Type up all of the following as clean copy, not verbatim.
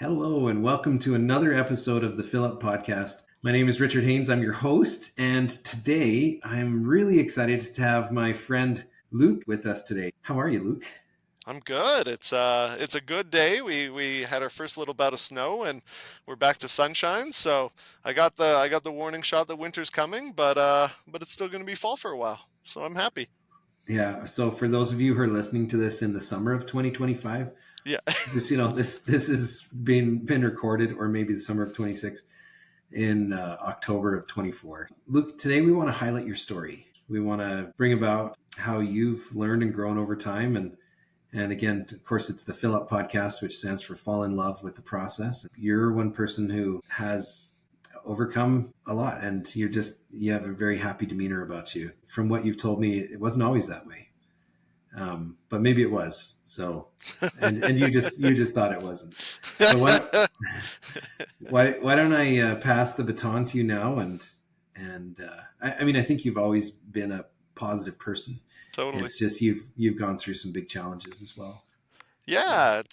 Hello, and welcome to another episode of the Fill Up Podcast. My name is Richard Haynes. I'm your host, and today I'm really excited to have my friend Luke with us today. How are you, Luke? I'm good. It's a good day. We had our first little bout of snow and we're back to sunshine. So I got the warning shot that winter's coming, but it's still going to be fall for a while. So I'm happy. Yeah, so for those of you who are listening to this in the summer of 2025, Yeah. just this is been recorded, or maybe the summer of 26 in October of 24. Luke, today we want to highlight your story. We want to bring about how you've learned and grown over time, and again, of course, it's the Fill Up Podcast, which stands for Fall in Love with the Process. You're one person who has overcome a lot, and you have a very happy demeanor about you. From what you've told me, it wasn't always that way, but maybe it was. So, and you just thought it wasn't. So why don't I pass the baton to you now? I mean, I think you've always been a positive person. Totally. It's just you've gone through some big challenges as well. So Yeah,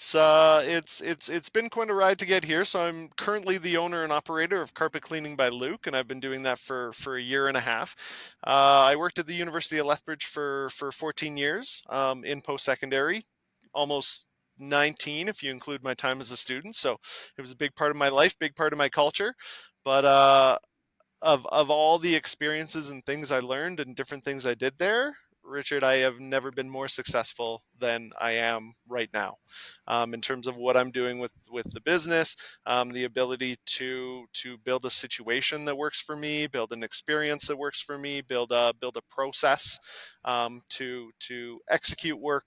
it's been quite a ride to get here. So I'm currently the owner and operator of Carpet Cleaning by Luke, and I've been doing that for a year and a half. I worked at the University of Lethbridge for 14 years in post secondary, almost 19 if you include my time as a student. So it was a big part of my life, big part of my culture. But of all the experiences and things I learned and different things I did there, Richard, I have never been more successful than I am right now, in terms of what I'm doing with the business, the ability to build a situation that works for me, build an experience that works for me, build a process, to execute work.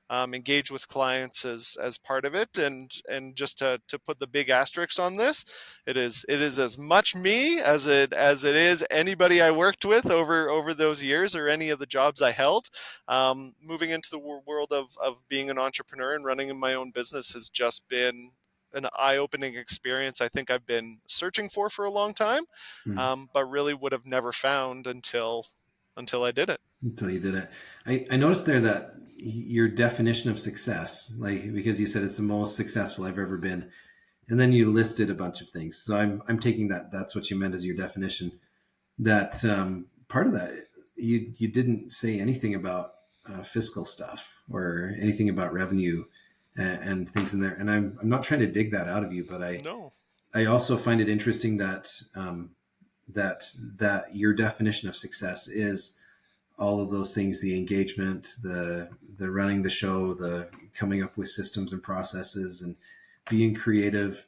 Engage with clients as part of it, and just to put the big asterisks on this, it is as much me as it is anybody I worked with over those years or any of the jobs I held. Moving into the world of being an entrepreneur and running my own business has just been an eye-opening experience. I think I've been searching for a long time, hmm, but really would have never found until I did it. until you did it, I noticed there that your definition of success, like because you said it's the most successful I've ever been, and then you listed a bunch of things. So I'm taking that's what you meant as your definition. That part of that you didn't say anything about fiscal stuff or anything about revenue and things in there. And I'm not trying to dig that out of you, but No. I also find it interesting that that your definition of success is all of those things: the engagement, the running the show, the coming up with systems and processes, and being creative.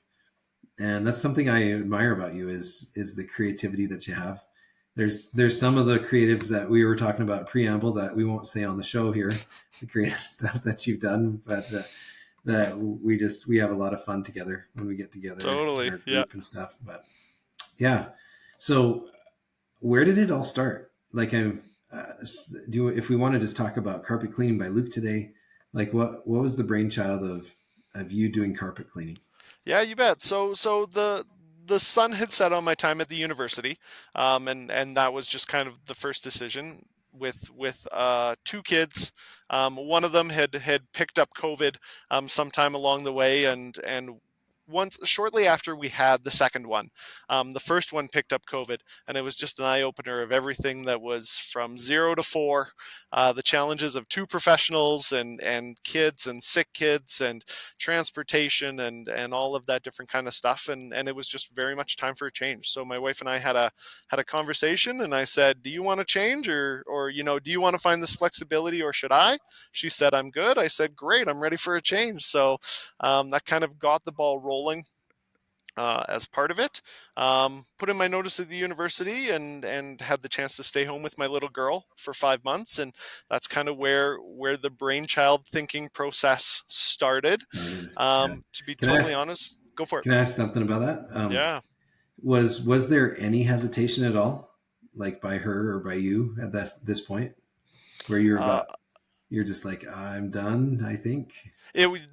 And that's something I admire about you is the creativity that you have. There's some of the creatives that we were talking about preamble that we won't say on the show here, the creative stuff that you've done, but that we have a lot of fun together when we get together in Totally. our Yeah. group and stuff. But yeah, so where did it all start? Like, if we want to just talk about carpet cleaning by Luke today, like what was the brainchild of you doing carpet cleaning? Yeah, you bet. So the sun had set on my time at the university, and that was just kind of the first decision with two kids. One of them had picked up COVID sometime along the way, and once shortly after we had the second one, the first one picked up COVID, and it was just an eye opener of everything that was from 0 to 4, the challenges of two professionals and kids and sick kids and transportation and all of that different kind of stuff, and it was just very much time for a change. So my wife and I had a conversation, and I said, do you want to change, or do you want to find this flexibility, or should I? She said, I'm good. I said, great, I'm ready for a change. So that kind of got the ball rolling as part of it. Put in my notice at the university and had the chance to stay home with my little girl for 5 months, and that's kind of where the brainchild thinking process started. Started. Yeah. To be Can I totally ask honest, go for it. can I ask something about that? Yeah. Was there any hesitation at all, like by her or by you at this point, where Uh, you're just like, I'm done, I think.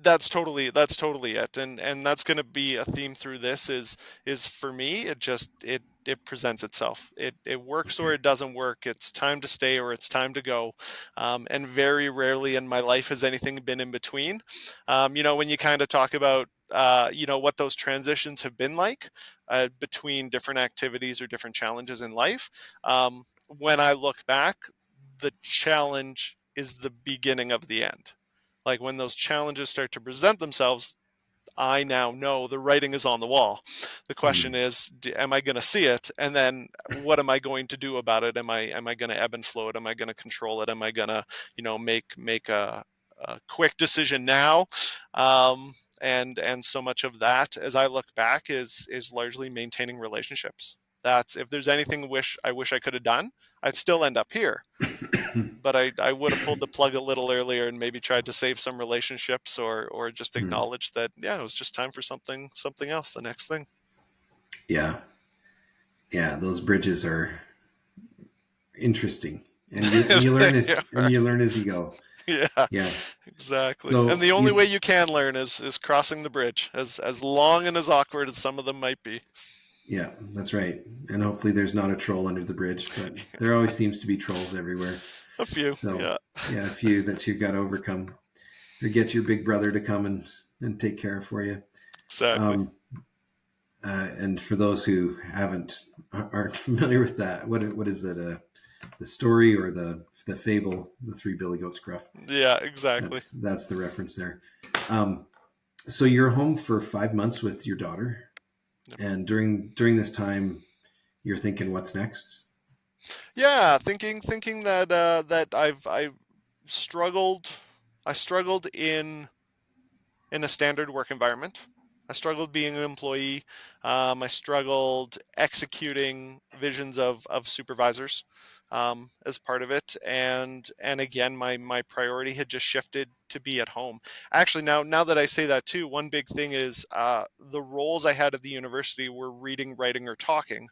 that's totally it, and that's going to be a theme through this is for me it presents itself. It works or Okay. it doesn't work. It's time to stay or it's time to go. And very rarely in my life has anything been in between. When you kind of talk about what those transitions have been like between different activities or different challenges in life. When I look back, the challenge is the beginning of the end. Like when those challenges start to present themselves, I now know the writing is on the wall. The question Mm. is, am I going to see it? And then what am I going to do about it? Am I going to ebb and flow it? Am I going to control it? Am I going to, make a quick decision now? And so much of that, as I look back, is largely maintaining relationships. That's, if there's anything I wish I could have done, I'd still end up here, but I would have pulled the plug a little earlier and maybe tried to save some relationships, or just Mm. acknowledge that, yeah, it was just time for something else, the next thing. Yeah. Yeah. Those bridges are interesting, and you learn Yeah, as you go. yeah, Yeah. exactly. And So the you, only way you can learn is crossing the bridge, as long and as awkward as some of them might be. yeah, that's right. And hopefully there's not a troll under the bridge, but there always seems to be trolls everywhere. A few, So yeah. yeah, a few that you've got to overcome, or get your big brother to come and take care of for you. Exactly. Um, and for those who aren't familiar with that, what is that? The story or the fable, the three billy goats gruff. Yeah, exactly. That's the reference there. Um, so you're home for 5 months with your daughter, Yep. and during this time, you're thinking, what's next? Yeah, thinking that I struggled I struggled in a standard work environment. I struggled being an employee. I struggled executing visions of supervisors as part of it, and again, my priority had just shifted to be at home. Actually, now that I say that too, one big thing is the roles I had at the university were reading, writing, or talking,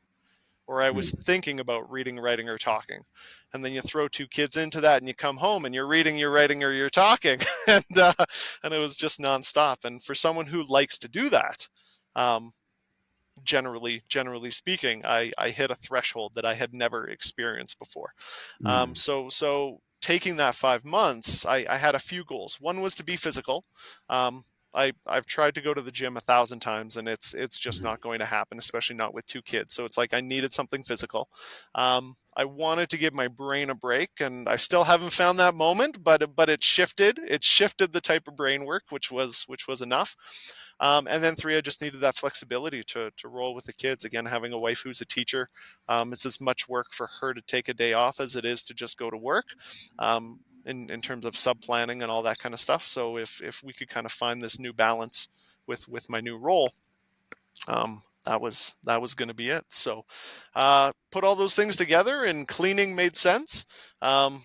or I was Hmm. thinking about reading, writing, or talking. And then you throw two kids into that, and you come home and you're reading, you're writing, or you're talking, and it was just nonstop. And for someone who likes to do that, um, generally speaking, I hit a threshold that I had never experienced before. Hmm. So taking that 5 months, I had a few goals. One was to be physical. Um, I've tried to go to the gym 1,000 times, and it's just Hmm. not going to happen, especially not with two kids. So it's like I needed something physical. I wanted to give my brain a break, and I still haven't found that moment, but it shifted. It shifted the type of brain work, which was enough. And then three, I just needed that flexibility to roll with the kids. Again, having a wife who's a teacher, it's as much work for her to take a day off as it is to just go to work. In terms of sub planning and all that kind of stuff. So if we could kind of find this new balance with my new role, that was going to be it. So put all those things together, and cleaning made sense, and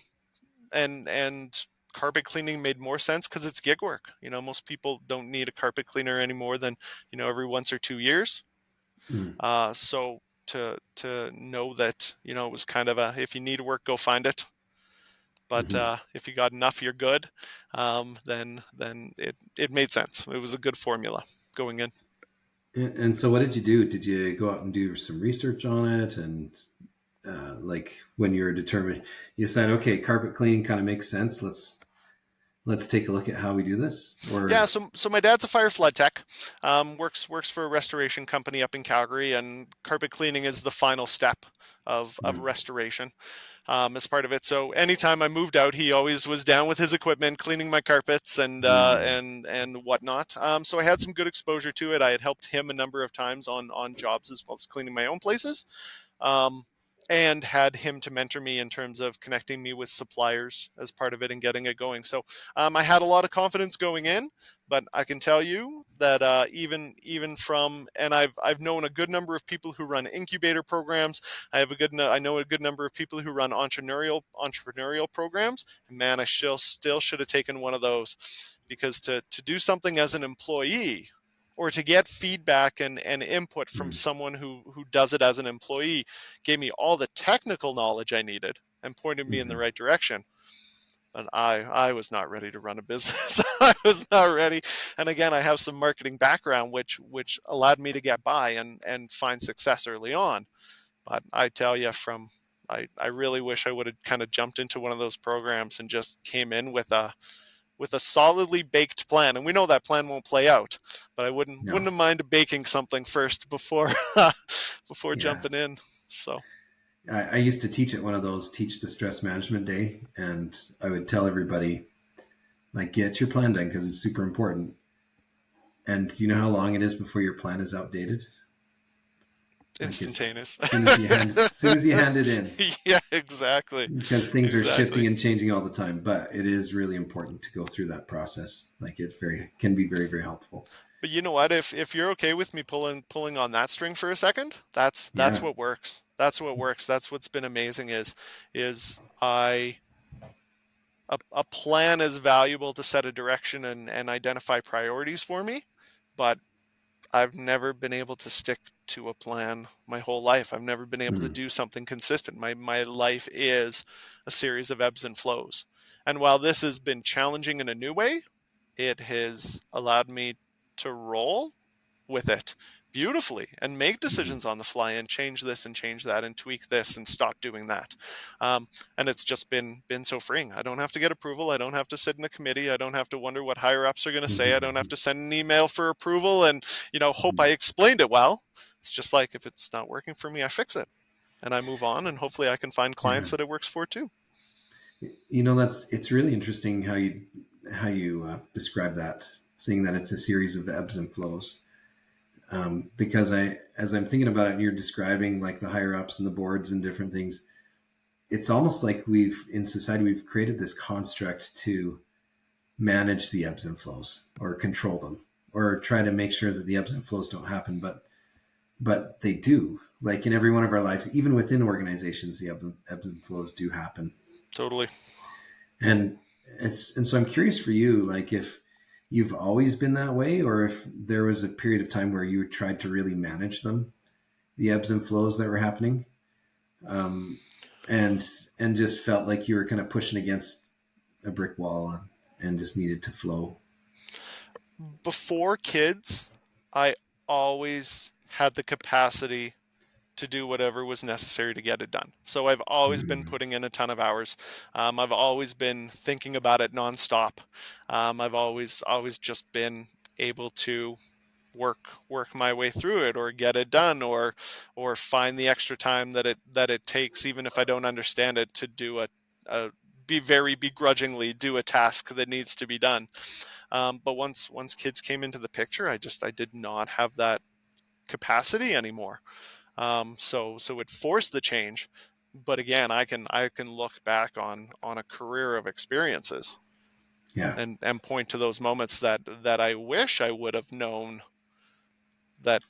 carpet cleaning made more sense because it's gig work. Most people don't need a carpet cleaner any more than every once or 2 years. Hmm. So to know that it was kind of a, if you need work, go find it. But Hmm. if you got enough, you're good. Then it made sense. It was a good formula going in. And so, what did you do? Did you go out and do some research on it? And like when you're determined, you said, okay, carpet cleaning kind of makes sense. Let's take a look at how we do this. Yeah, Or so my dad's a fire flood tech, works for a restoration company up in Calgary, and carpet cleaning is the final step of mm, restoration, as part of it. So anytime I moved out, he always was down with his equipment, cleaning my carpets mm, and whatnot. So I had some good exposure to it. I had helped him a number of times on jobs as well as cleaning my own places. Um, and had him to mentor me in terms of connecting me with suppliers as part of it and getting it going. So I had a lot of confidence going in, but I can tell you that even from, and I've known a good number of people who run incubator programs. I know a good number of people who run entrepreneurial programs. And man, I still should have taken one of those, because to do something as an employee, or to get feedback and input from mm, someone who does it as an employee, gave me all the technical knowledge I needed and pointed me in the mm, right direction. But I was not ready to run a business. I was not ready. And again, I have some marketing background, which allowed me to get by and find success early on. But I tell you, I really wish I would have kind of jumped into one of those programs and just came in with with a solidly baked plan. And we know that plan won't play out, but I wouldn't No. have mind baking something first before before Yeah. jumping in. So I used to teach at one of those teach the stress management day, and I would tell everybody, like, get your plan done because it's super important. And do you know how long it is before your plan is outdated? Like instantaneous. as soon as you hand it in, Yeah, exactly. because things are shifting Exactly. and changing all the time. But it is really important to go through that process. Like it can be very, very helpful. But you know what? If you're okay with me pulling on that string for a second, that's Yeah. what works. That's what works. That's what's been amazing is I a plan is valuable to set a direction and identify priorities for me, but I've never been able to stick to a plan my whole life. I've never been able to Mm-hmm. do something consistent. My life is a series of ebbs and flows. And while this has been challenging in a new way, it has allowed me to roll with it beautifully and make Mm-hmm. decisions on the fly and change this and change that and tweak this and stop doing that. And it's just been so freeing. I don't have to get approval. I don't have to sit in a committee. I don't have to wonder what higher ups are going to say. I don't have Mm-hmm. to send an email for approval and hope I explained it well. It's just like, if it's not working for me, I fix it and I move on, and hopefully I can find Yeah. clients that it works for too. It's really interesting how you describe that, saying that it's a series of ebbs and flows. Because as I'm thinking about it, and you're describing like the higher ups and the boards and different things, it's almost like in society we've created this construct to manage the ebbs and flows or control them or try to make sure that the ebbs and flows don't happen, but they do. Like in every one of our lives, even within organizations, the ebbs and flows do happen. Totally. And so I'm curious for you, like if you've always been that way, or if there was a period of time where you tried to really manage them, the ebbs and flows that were happening, um, and just felt like you were kind of pushing against a brick wall and just needed to flow. Before kids, I always had the capacity to do whatever was necessary to get it done. So I've always been Mm-hmm. putting in a ton of hours. I've always been thinking about it nonstop. I've always just been able to work my way through it, or get it done, or find the extra time that it takes, even if I don't understand it, to do a be very begrudgingly do a task that needs to be done. But once kids came into the picture, I did not have that capacity anymore. So it forced the change. But again, I can look back on a career of experiences Yeah. and point to those moments that I wish I would have known that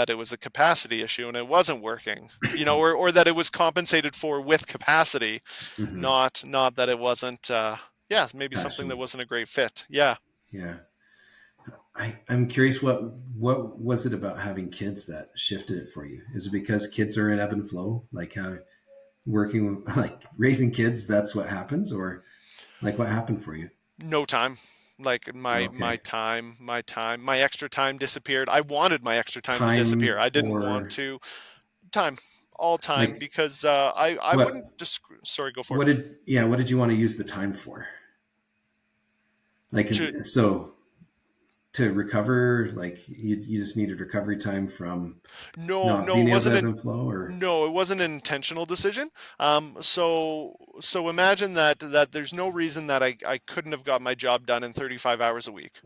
it was a capacity issue and it wasn't working, or that it was compensated for with capacity, Mm-hmm. not that it wasn't. Yeah, maybe something that Passion. wasn't a great fit. Yeah. Yeah. I'm curious, what was it about having kids that shifted it for you? Is it because kids are in ebb and flow? Like how working, like raising kids, that's what happens? Or like what happened for you? No time. Like my Okay. time, my extra time disappeared. I wanted my extra time to disappear. Time I didn't want for to. Time, all time, like because I wouldn't what just. Sorry, go for it. what did you want to use the time for? Like To so to recover, like you just needed recovery time from No, not no, being it able to wasn't ebb an and flow, or no, it wasn't an intentional decision. So imagine that there's no reason that I couldn't have got my job done in 35 hours a week,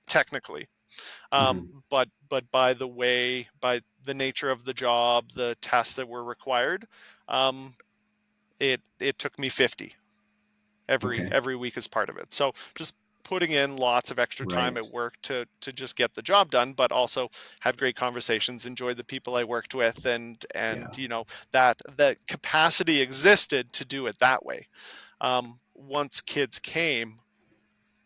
technically. mm-hmm. But by the nature of the job, the tasks that were required, um, it took me 50 every Okay, every week as part of it. So just putting in lots of extra time right, at work to just get the job done, but also had great conversations, enjoyed the people I worked with, and yeah, that capacity existed to do it that way. Once kids came,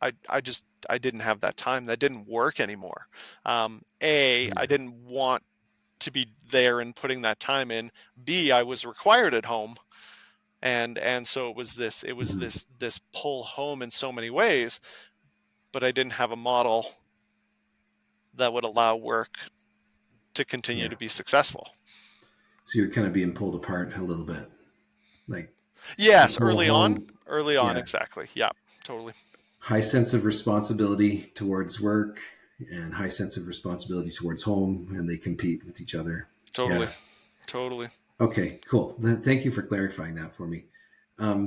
I didn't have that time. That didn't work anymore. I yeah, didn't want to be there and putting that time in. B, I was required at home, and so mm-hmm. this pull home in so many ways, but I didn't have a model that would allow work to continue Yeah. to be successful. So you're kind of being pulled apart a little bit, like the Yes, pull home. early on, Yeah, exactly. Yeah, totally. high sense of responsibility towards work and high sense of responsibility towards home, and they compete with each other. Totally. Yeah. Totally. Okay, cool. Thank you for clarifying that for me.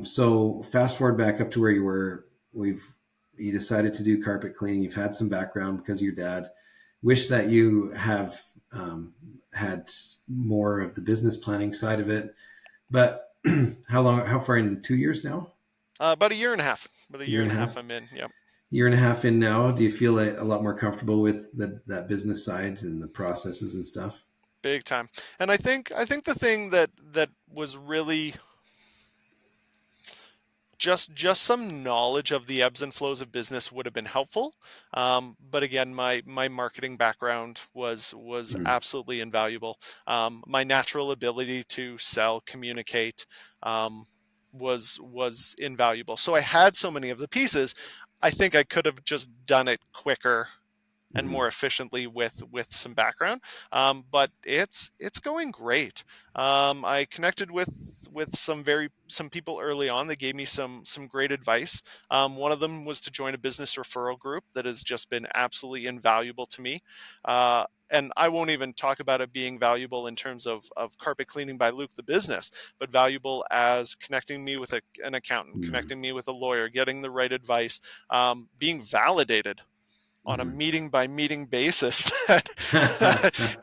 So fast forward back up to where you were. You decided to do carpet cleaning. You've had some background because of your dad. Wish that you have had more of the business planning side of it. But how far in? 2 years now? About a year and a half. About a A year year and and a a half half? I'm in. Yep. Year and a half in now. Do you feel a lot more comfortable with that business side and the processes and stuff? Big time. And I think the thing that was really just some knowledge of the ebbs and flows of business would have been helpful. But again, my marketing background was Mm. absolutely invaluable. My natural ability to sell, communicate, was invaluable. So I had so many of the pieces. I think I could have just done it quicker and Mm. more efficiently with some background. But it's going great. I connected with some people early on that gave me some great advice. One of them was to join a business referral group that has just been absolutely invaluable to me. And I won't even talk about it being valuable in terms of Carpet Cleaning by Luke, the business, but valuable as connecting me with an accountant, Mm. connecting me with a lawyer, getting the right advice, being validated on a Mm. meeting by meeting basis that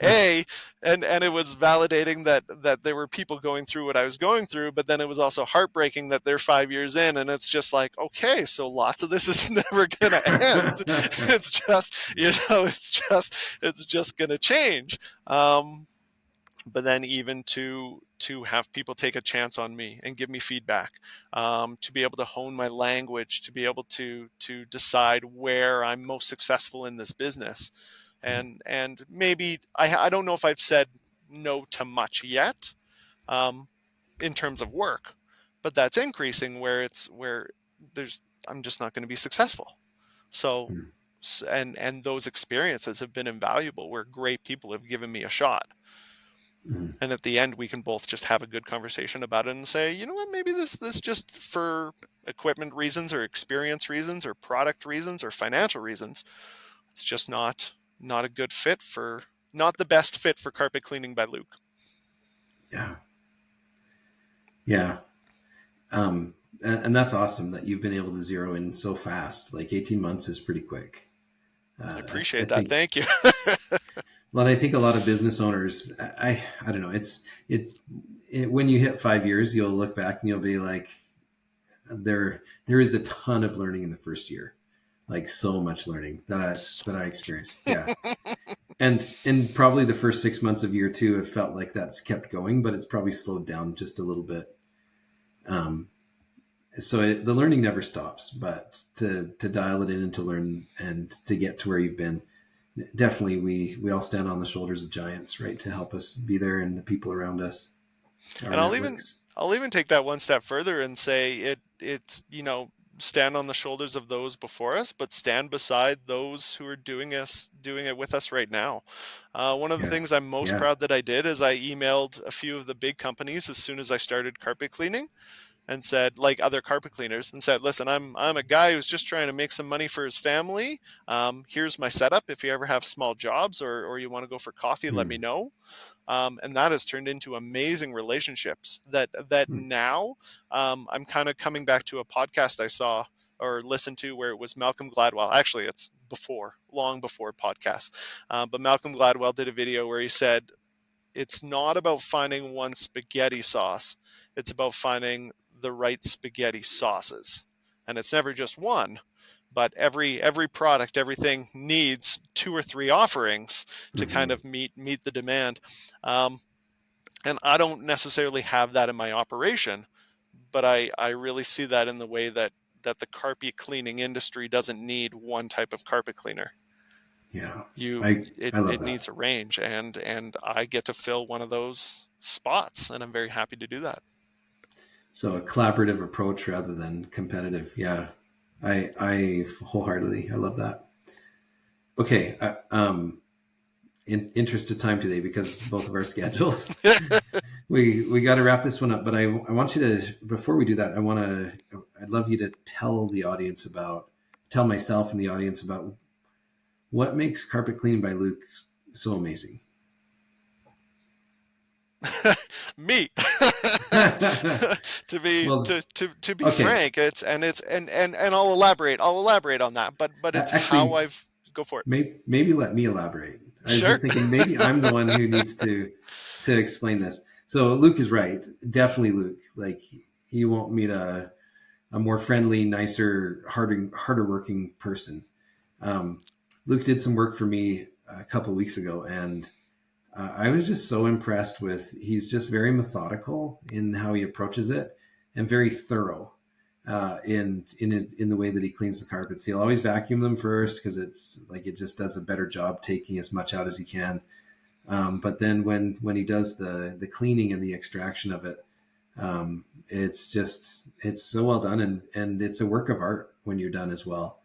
a and it was validating that there were people going through what I was going through, but then it was also heartbreaking that they're 5 years in and it's just like, okay, so lots of this is never gonna end. It's just, it's just gonna change. But then even to have people take a chance on me and give me feedback, to be able to hone my language, to be able to decide where I'm most successful in this business, and maybe I don't know if I've said no to much yet, um, in terms of work, but that's increasing where there's I'm just not going to be successful. So Mm. and those experiences have been invaluable where great people have given me a shot, Mm. and at the end we can both just have a good conversation about it and say, you know what, maybe this just for equipment reasons or experience reasons or product reasons or financial reasons, it's just not a good fit for not the best fit for Carpet Cleaning by Luke. Yeah. Yeah. And that's awesome that you've been able to zero in so fast. Like 18 months is pretty quick. I I appreciate that, think, thank you. well, I think a lot of business owners, I don't know. When you hit 5 years, you'll look back and you'll be like, there is a ton of learning in the first year, like so much learning that I experienced. Yeah. And probably the first 6 months of year two have felt like that's kept going, but it's probably slowed down just a little bit. Um, the learning never stops, but to dial it in and to learn and to get to where you've been, definitely we all stand on the shoulders of giants, right? To help us be there and the people around us, our And networks. I'll even take that one step further and say it's stand on the shoulders of those before us, but stand beside those who are doing it with us right now. One of the Yeah. things I'm most Yeah. proud that I did is I emailed a few of the big companies as soon as I started carpet cleaning and said, like other carpet cleaners, and said, listen, I'm a guy who's just trying to make some money for his family. Here's my setup. If you ever have small jobs or you want to go for coffee, let me Mm. know. And that has turned into amazing relationships that Mm. now, I'm kind of coming back to a podcast I saw or listened to where it was Malcolm Gladwell. Actually, it's long before podcasts. But Malcolm Gladwell did a video where he said, it's not about finding one spaghetti sauce. It's about finding the right spaghetti sauces. And it's never just one, but every product, everything needs two or three offerings to kind Mm-hmm. of meet the demand. Um, and I don't necessarily have that in my operation, but I really see that in the way that the carpet cleaning industry doesn't need one type of carpet cleaner. Yeah. you I it, I love it that. needs a range, and I get to fill one of those spots, and I'm very happy to do that. So a collaborative approach rather than competitive. Yeah. I wholeheartedly, I love that. Okay. In interest of time today, because both of our schedules, we got to wrap this one up. But I want you to, before we do that, I'd love you to tell the audience about tell myself and the audience about what makes carpet cleaning by Luke so amazing. Me. Well, To be okay. frank, and I'll elaborate on that, but it's how Actually, I've go for it. maybe let me elaborate. I was Sure. just thinking maybe I'm the one who needs to explain this. So Luke is right. Definitely Luke. Like, you won't meet a more friendly, nicer, harder working person. Um, Luke did some work for me a couple of weeks ago, and I was just so impressed with. He's just very methodical in how he approaches it, and very thorough in the way that he cleans the carpets. He'll always vacuum them first because it's like it just does a better job taking as much out as he can. But then when he does the cleaning and the extraction of it, it's so well done, and it's a work of art when you're done as well.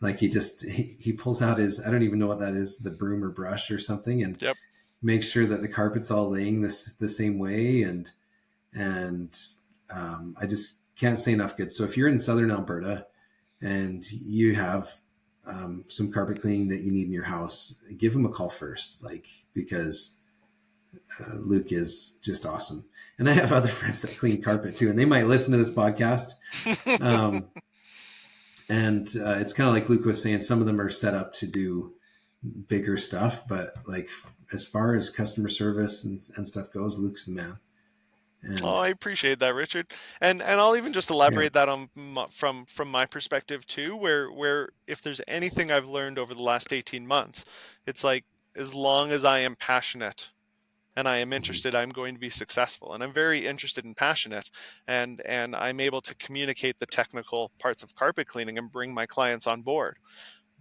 Like he pulls out his, I don't even know what that is, the broom or brush or something, and Yep. makes sure that the carpet's all laying the same way, and I just can't say enough good. So if you're in southern Alberta and you have some carpet cleaning that you need in your house, give him a call first, like, because Luke is just awesome. And I have other friends that clean carpet too, and they might listen to this podcast. Um, and it's kind of like Luke was saying, some of them are set up to do bigger stuff, but like as far as customer service and stuff goes, Luke's the man. Oh, And I appreciate that, Richard. And I'll even just yeah, elaborate that on from my perspective too, where if there's anything I've learned over the last 18 months, it's like as long as I am passionate and I am mm-hmm. interested, I'm going to be successful. And I'm very interested and passionate, and I'm able to communicate the technical parts of carpet cleaning and bring my clients on board.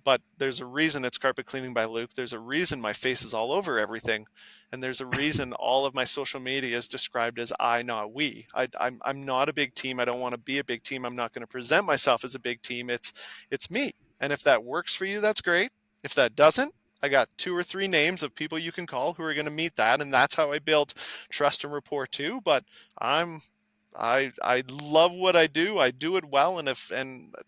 But there's a reason it's carpet cleaning by Luke. There's a reason my face is all over everything, and there's a reason all of my social media is described as I, not we. I'm not a big team. I don't want to be a big team. I'm not going to present myself as a big team. It's me. And if that works for you, that's great. If that doesn't, I got 2 or 3 names of people you can call who are going to meet that, and that's how I build trust and rapport too. But I'm I love what I do. I do it well, and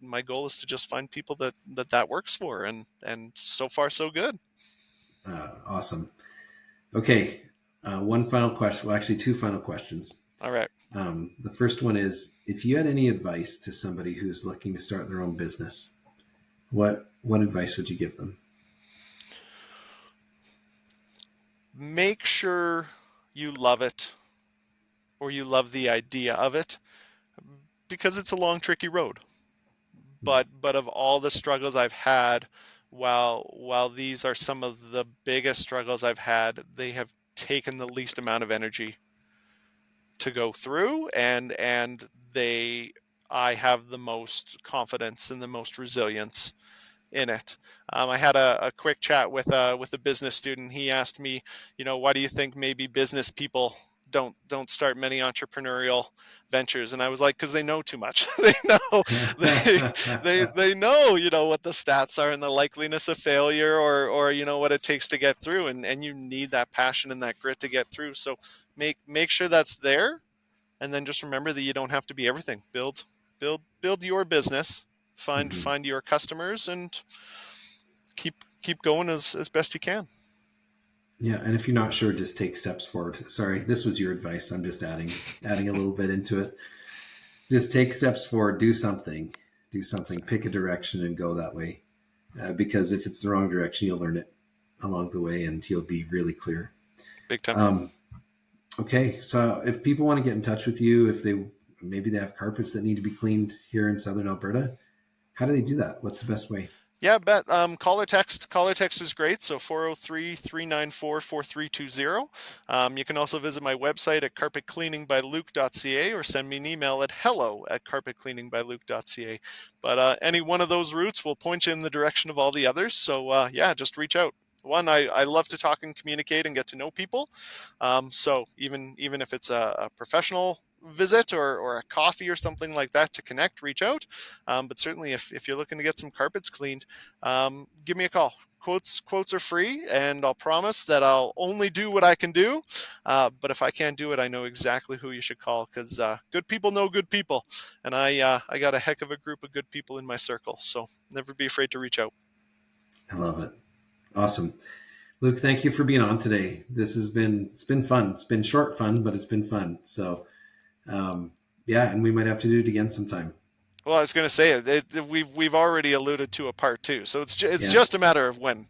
my goal is to just find people that works for, and so far so good. Awesome. Okay, one final question. Well, actually, two final questions. All right. The first one is, if you had any advice to somebody who's looking to start their own business, what advice would you give them? Make sure you love it, or you love the idea of it, because it's a long, tricky road. But of all the struggles I've had, while these are some of the biggest struggles I've had, they have taken the least amount of energy to go through, and they I have the most confidence and the most resilience in it. I had a quick chat with a business student. He asked me, why do you think maybe business people don't start many entrepreneurial ventures? And I was like, because they know too much. They know they they know what the stats are and the likeliness of failure, or what it takes to get through, and you need that passion and that grit to get through. So make sure that's there, and then just remember that you don't have to be everything. Build your business, Mhm. find your customers, and keep going as best you can. Yeah, and if you're not sure, just take steps forward. Sorry, this was your advice. I'm just adding a little bit into it. Just take steps forward. Do something. Pick a direction and go that way. Because if it's the wrong direction, you'll learn it along the way, and you'll be really clear. Big time. Um, okay, so if people want to get in touch with you, if maybe they have carpets that need to be cleaned here in Southern Alberta, how do they do that? What's the best way? Yeah, bet. Call or text. Call or text is great. So 403-394-4320. You can also visit my website at carpetcleaningbyluke.ca, or send me an email at hello@carpetcleaningbyluke.ca. But any one of those routes will point you in the direction of all the others. So yeah, just reach out. One, I love to talk and communicate and get to know people. So even if it's a professional visit, or a coffee or something like that to connect, reach out. But certainly if you're looking to get some carpets cleaned, give me a call. quotes are free, and I'll promise that I'll only do what I can do. But if I can't do it, I know exactly who you should call, because good people know good people, and I got a heck of a group of good people in my circle. So never be afraid to reach out. I love it. Awesome. Luke, thank you for being on today. It's been fun. It's been short fun, but it's been fun. So, yeah, and we might have to do it again sometime. Well, I was going to say we've already alluded to a part two, so it's Yeah. just a matter of when.